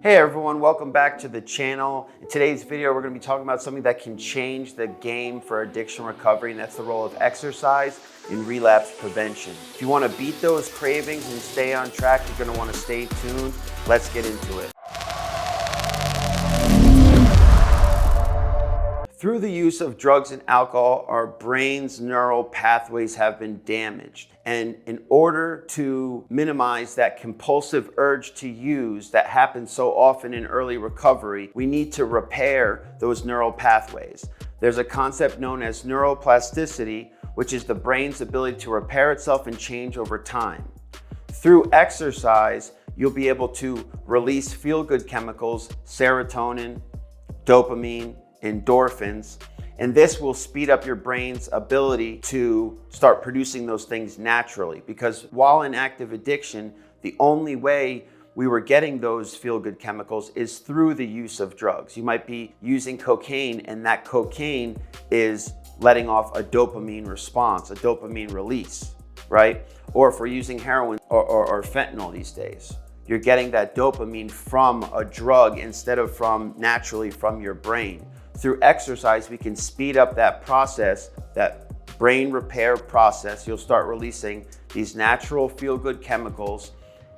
Hey everyone, welcome back to the channel. In today's video, we're going to be talking about something that can change the game for addiction recovery, and that's the role of exercise in relapse prevention. If you want to beat those cravings and stay on track, you're going to want to stay tuned. Let's get into it. Through the use of drugs and alcohol, our brain's neural pathways have been damaged. And in order to minimize that compulsive urge to use that happens so often in early recovery, we need to repair those neural pathways. There's a concept known as neuroplasticity, which is the brain's ability to repair itself and change over time. Through exercise, you'll be able to release feel-good chemicals, serotonin, dopamine, endorphins, and this will speed up your brain's ability to start producing those things naturally. Because while in active addiction, the only way we were getting those feel-good chemicals is through the use of drugs. You might be using cocaine, and that cocaine is letting off a dopamine response, a dopamine release, right? Or if we're using heroin or fentanyl these days, you're getting that dopamine from a drug instead of naturally from your brain. Through exercise, we can speed up that process, that brain repair process. You'll start releasing these natural feel-good chemicals,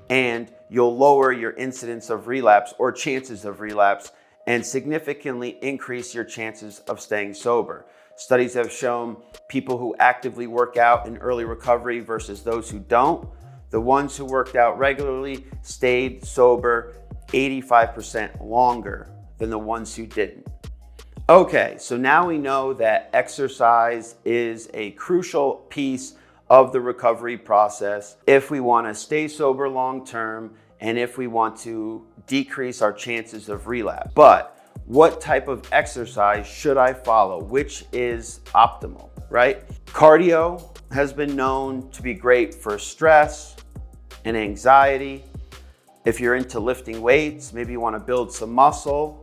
and you'll lower your incidence of relapse or chances of relapse, and significantly increase your chances of staying sober. Studies have shown people who actively work out in early recovery versus those who don't. The ones who worked out regularly stayed sober 85% longer than the ones who didn't. Okay, so now we know that exercise is a crucial piece of the recovery process if we want to stay sober long term and if we want to decrease our chances of relapse. But what type of exercise should I follow? Which is optimal, right? Cardio has been known to be great for stress and anxiety. If you're into lifting weights, maybe you want to build some muscle.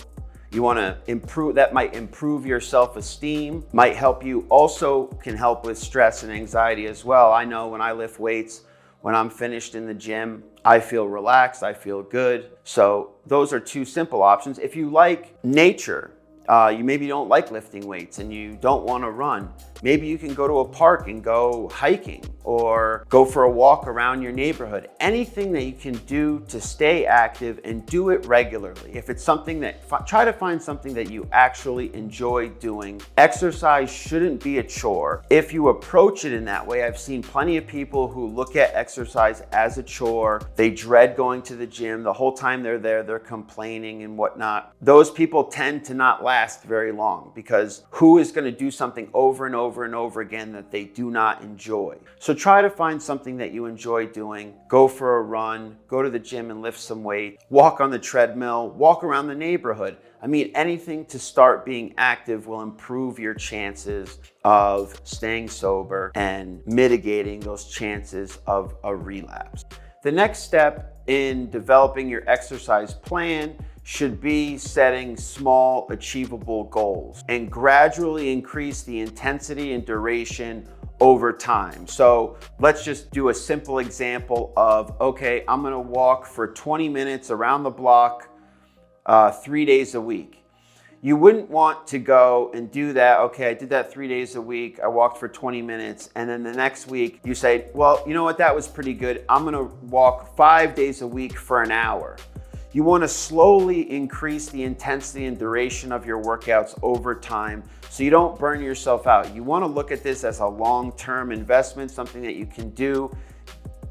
You want to improve, that might improve your self-esteem, might help you, also can help with stress and anxiety as well. I know when I lift weights, when I'm finished in the gym, I feel relaxed, I feel good. So those are two simple options. If you like nature, you maybe don't like lifting weights and you don't want to run, maybe you can go to a park and go hiking or go for a walk around your neighborhood. Anything that you can do to stay active and do it regularly. If it's something that, try to find something that you actually enjoy doing. Exercise shouldn't be a chore. If you approach it in that way, I've seen plenty of people who look at exercise as a chore. They dread going to the gym. The whole time they're there, they're complaining and whatnot. Those people tend to not last very long, because who is going to do something over and over and over again that they do not enjoy? So try to find something that you enjoy doing. Go for a run, go to the gym and lift some weight, walk on the treadmill, walk around the neighborhood. I mean, anything to start being active will improve your chances of staying sober and mitigating those chances of a relapse. The next step in developing your exercise plan should be setting small, achievable goals and gradually increase the intensity and duration over time. So let's just do a simple example of, okay, I'm gonna walk for 20 minutes around the block 3 days a week. You wouldn't want to go and do that. Okay, I did that 3 days a week. I walked for 20 minutes. And then the next week you say, well, you know what? That was pretty good. I'm going to walk 5 days a week for an hour. You want to slowly increase the intensity and duration of your workouts over time so you don't burn yourself out. You want to look at this as a long-term investment, something that you can do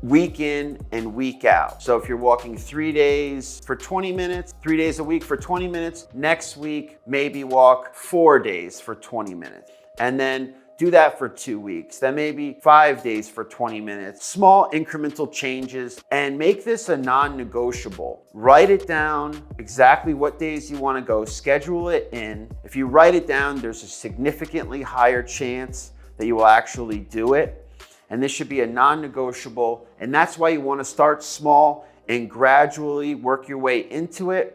week in and week out. So if you're walking 3 days for 20 minutes, 3 days a week for 20 minutes, next week, maybe walk 4 days for 20 minutes. And then do that for 2 weeks, then maybe 5 days for 20 minutes. Small incremental changes, and make this a non-negotiable. Write it down exactly what days you want to go, schedule it in. If you write it down, there's a significantly higher chance that you will actually do it. And this should be a non-negotiable, and that's why you want to start small and gradually work your way into it.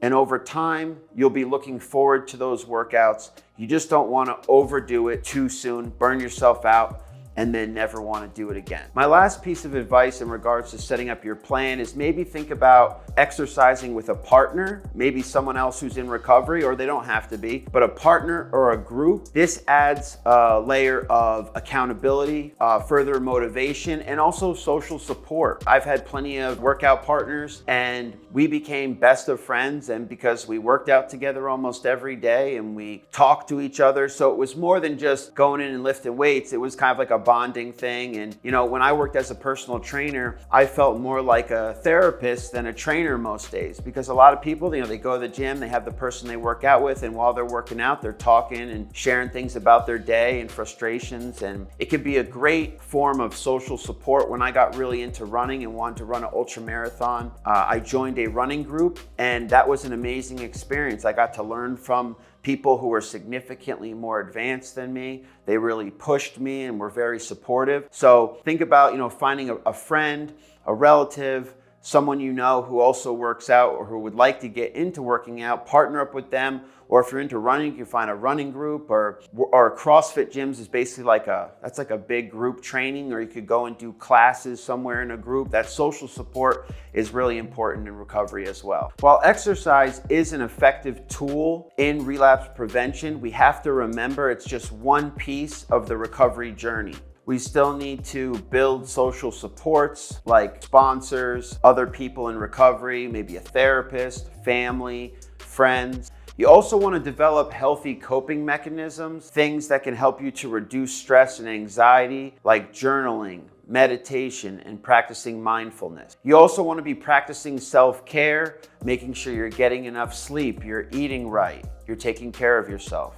And over time, you'll be looking forward to those workouts. You just don't want to overdo it too soon, burn yourself out, and then never want to do it again. My last piece of advice in regards to setting up your plan is maybe think about exercising with a partner, maybe someone else who's in recovery, or they don't have to be, but a partner or a group. This adds a layer of accountability, further motivation, and also social support. I've had plenty of workout partners and we became best of friends, and because we worked out together almost every day and we talked to each other. So it was more than just going in and lifting weights. It was kind of like a bonding thing. And you know, when I worked as a personal trainer, I felt more like a therapist than a trainer most days, because a lot of people, you know, they go to the gym, they have the person they work out with, and while they're working out, they're talking and sharing things about their day and frustrations. And it could be a great form of social support. When I got really into running and wanted to run an ultra marathon, I joined a running group, and that was an amazing experience. I got to learn from people who were significantly more advanced than me. They really pushed me and were very supportive. So think about, you know, finding a friend, a relative, someone you know who also works out or who would like to get into working out, partner up with them. Or if you're into running, you can find a running group, or CrossFit gyms is basically that's like a big group training, or you could go and do classes somewhere in a group. That social support is really important in recovery as well. While exercise is an effective tool in relapse prevention, we have to remember it's just one piece of the recovery journey. We still need to build social supports like sponsors, other people in recovery, maybe a therapist, family, friends. You also want to develop healthy coping mechanisms, things that can help you to reduce stress and anxiety, like journaling, meditation, and practicing mindfulness. You also want to be practicing self-care, making sure you're getting enough sleep, you're eating right, you're taking care of yourself.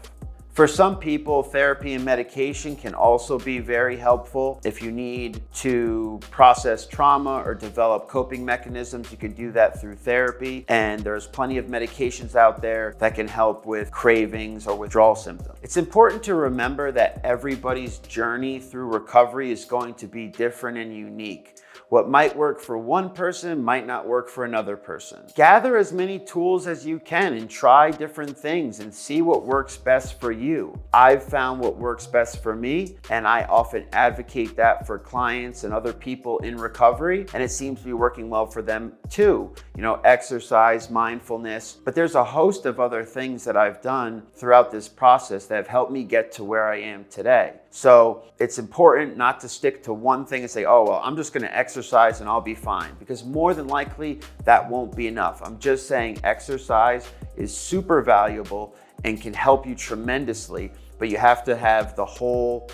For some people, therapy and medication can also be very helpful. If you need to process trauma or develop coping mechanisms, you can do that through therapy. And there's plenty of medications out there that can help with cravings or withdrawal symptoms. It's important to remember that everybody's journey through recovery is going to be different and unique. What might work for one person might not work for another person. Gather as many tools as you can and try different things and see what works best for you. I've found what works best for me, and I often advocate that for clients and other people in recovery, and it seems to be working well for them too. You know, exercise, mindfulness, but there's a host of other things that I've done throughout this process that have helped me get to where I am today. So it's important not to stick to one thing and say, oh, well, I'm just going to exercise and I'll be fine, because more than likely that won't be enough. I'm just saying exercise is super valuable and can help you tremendously, but you have to have the whole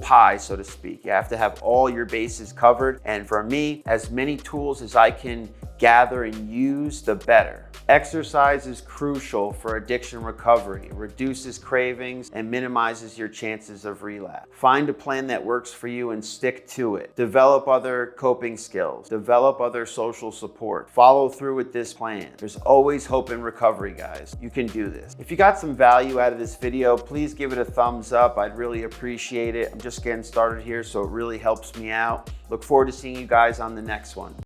pie, so to speak. You have to have all your bases covered. And for me, as many tools as I can gather and use, the better. Exercise is crucial for addiction recovery. It reduces cravings and minimizes your chances of relapse. Find a plan that works for you and stick to it. Develop other coping skills. Develop other social support. Follow through with this plan. There's always hope in recovery, guys. You can do this. If you got some value out of this video, please give it a thumbs up. I'd really appreciate it. I'm just getting started here, so it really helps me out. Look forward to seeing you guys on the next one.